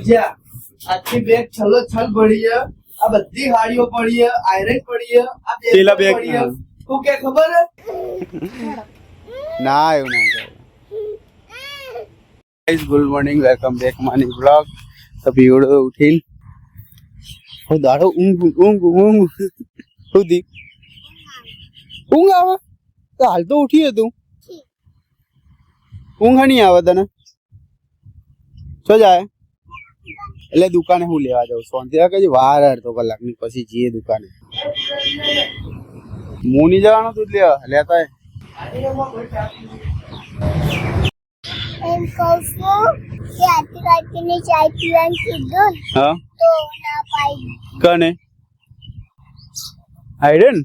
જ્યાં આખી બેગ છલો છલ ભરી છે, આ બધી હાડીઓ પડી છે, આયરન પડી છે, આ પેલા બેગ પડી છે. તું કે ખબર હે? ના એવું ના કરે. Guys good morning, welcome back માની બ્લોગ. તો ભીવડો ઉઠીને હું દાડો ઊંઘ સુધી ઊંઘ આવે તો હાલ તો ઉઠી હતું. ઊંઘ નહીં આવે તને? શું જાય? એટલે દુકાને હું લેવા જાઉં શાંતિ રાખે વાર અડધો કલાકની પછી જઈએ દુકાને. હું નહીં જવાનું તું લેવા લેતા એમ કહું છું કે આથી કાઢીને ચાય પીવાનું કીધું હા તો ના પાડી. કને આયરન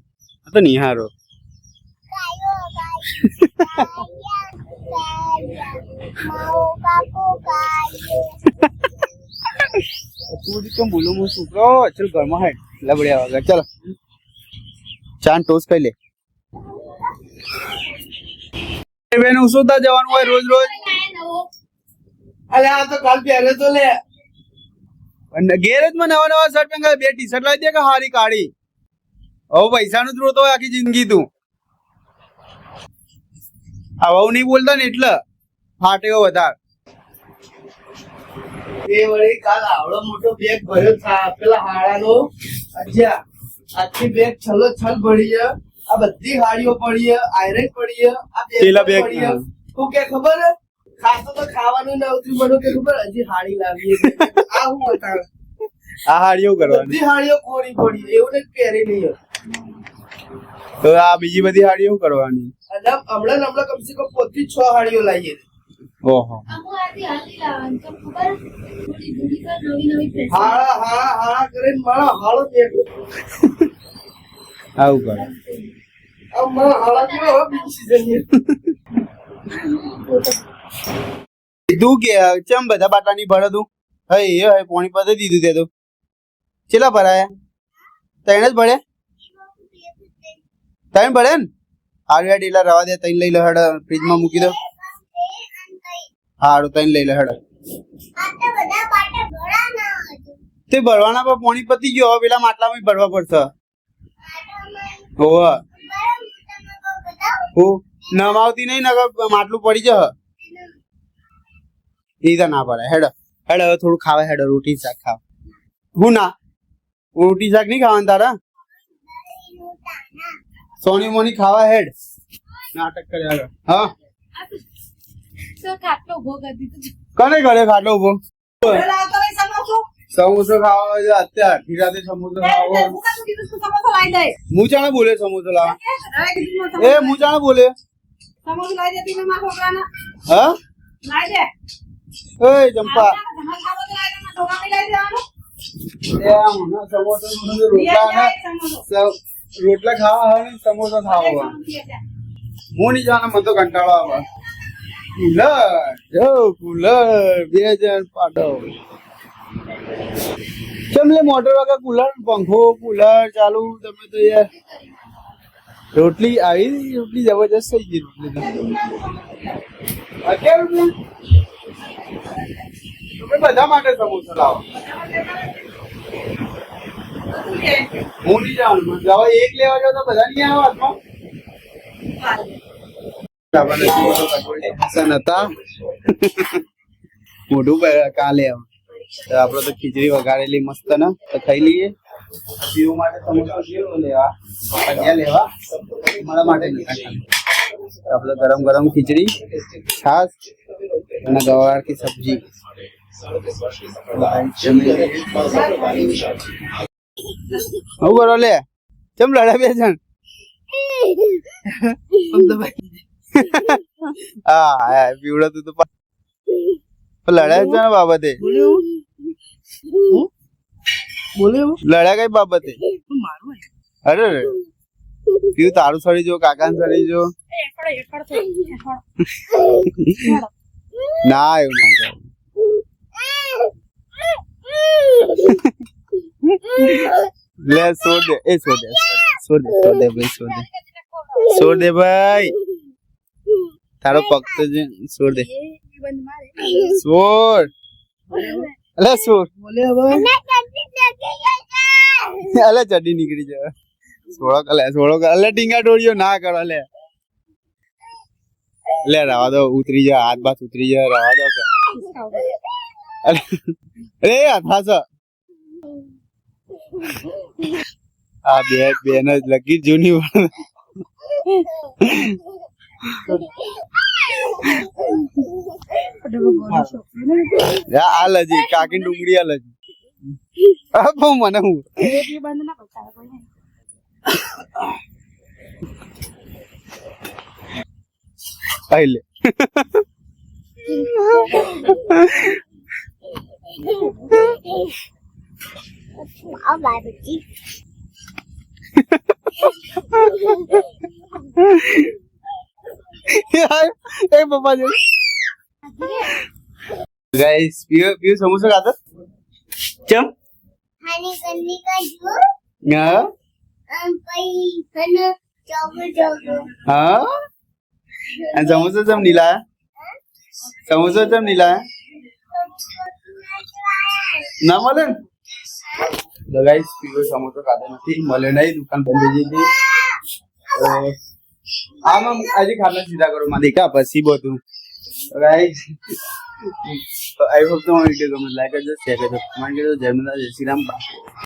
તો નિહારો કાયો માવો કાકો કાયો. તું કેમ બોલું હું છોકરો ચલ ઘરમાં હેડ લબડ્યા વગર ચાલો ચાન ટોસ ખાઈ લે. બેન ઉસોતા જવાનું હોય રોજ રોજ અલે આ તો કાલ પહેરે તો લે. અને ગેરેજમાં નવા નવા શર્ટ પહેંગા બે ટી શર્ટ લાવી દે કે હારી કાઢી. હવે પૈસાનું જ રોતો હોય આખી જિંદગી તું. આવું નહીં બોલતા ને એટલે ફાટેવો વધારે. એ વળી કાલ આવડો મોટો બેગ ભર્યો પેલા હાડાનો. જ્યાં આખી બેગ છલો છલ ભરી છે, આ બધી હાડીઓ પડી છે, આયરન પડી છે, આ પેલા બેગ પડી છે. તું કે ખબર હે? ખાસો તો ખાવાનું ના ઉતરી મને કે ખબર હજી હાડી લાવી છે. આ હું બતાવે આ હાડીઓ કરવાની બધી હાડીઓ કોરી પડી એવું ને પહેરી નહીં હોય. તો આ બીજી બધી હાડીઓ કરવાની. અને હમણાં કમસે કમ 5 થી 6 હાડીઓ લાવીએ. ઓહો હાળા હાળા હાળા કરીને મારા હાળો બેઠો. આવું કરે. આ મારા હાળા કેવા હોય બીજી સીઝન. કીધું કે ચમ બધા બાટલા ની ભરે તું? હે પોણી પાસે દીધું તે તો ચેલા ભરાયા? ત્રણ જ ભરે? ત્રણ ભરે ને હારું ઢીલા રવા દે. ત્રણ લઈ લે હેડ ફ્રીજમાં મૂકી દો. હારું ત્રણ લઈ લે હેડ. આ તો બધા પાટા ભરાના હતું. તે ભરવાના પર પોણી પતી ગયો. હવે પેલા માટલામાં ભરવા પડશે. પાટામાં હોવ બરાબર તમે કહો બતાવો. હું નમાવતી નહીં નકર માટલું પડી જશે. એ તો ના પડે. હેડ હેડ હવે થોડું ખાવા હેડ. રોટી શાક ખાવ. હું ના રોટી શાક નહીં ખાવાનું તારા? સોની મોની ખાવા હેડ. નાટક કરે આગળ. હા કને ઘરે ખાટલો ઉભો? સમોસો ખાવા હોય તો અત્યારે આખી રાતે સમોસો ખાવા હોય. હું ચાને બોલે સમોસો લાવા? એ હું ચાને બોલે? હા એ ચંપા એ આમ ના સમોસો રોટલા ખાવા હોય ને સમોસો ખાવા હોય. હું નહીં જાણે મને તો કંટાળો આવે. કુલર 2000 પાટો કેમ લે મોટર વગર કુલર પંખો કુલર ચાલુ. તમે તો યાર રોટલી આવી રોટલી જબરજસ્ત થઈ ગઈ. રોટલી અત્યારે તમે બધા માટે સમોસા લાવો. હું નહીં જાણું હવે એક લેવા જાવ તો બધા નહીં આવે હાથમાં. મોઢું કાલે આપડે તો ખીચડી વઘારેલી મસ્ત ને તો ખાઈ લઈએ. પીવું માટે સમોસા લેવા ભજીયા લેવા મારા માટે આપડે ગરમ ગરમ ખીચડી છાસ અને ગવાર की सब्जी. હું કરો લે ચમ લડે બે જણ? હા પીવડો તું તો લડે છે ને બાબતે? લડ્યા કઈ બાબતે? અરે પીવું તારું સડી જો કાકા સડી જો. ના એવું ના કરે. લે છોડ દે. એ છોડ દે ભાઈ છોડ દે ભાઈ. તારો પગ તો છોડ દે. છોડ અલે સોળ બોલે હવે અને કંટી લાગી ગયા અલે ચડી નીકળી જાય સોળો કલે અલે ટીંગા ડોળ્યો ના કરો લે લે રવા દો ઉતરી જા હાથ બાથ ઉતરી જા રવા દો કે અલે એ થાસ આ બેન જ લગી જૂની આ લજી કાકી ડુંગળી આ લજી બહુ મને હું આઈ લે આ બાબજી એ પપ્પા જો ગાઈસ પીઓ સમોસા ખાતો ચમ હાની કંની કાજુ હા પઈ હન ચોકો હા અને સમોસા ચમ નીલા સમોસા ચમ નીલા ના મળે ને તો ગાઈસ પીઓ સમોસા ખાતો નથી મળે નહીં દુકાન બંધ થઈ ગઈ હતી આમાં આજે ખાના સીધા કરો માં દેખા પછી બધું ગાઈસ આઈ હોપ તમારી વિડીયો ગમે લાઈક કરજો શેર કરજો કમેન્ટ કરજો જય માતા જય શ્રી રામ.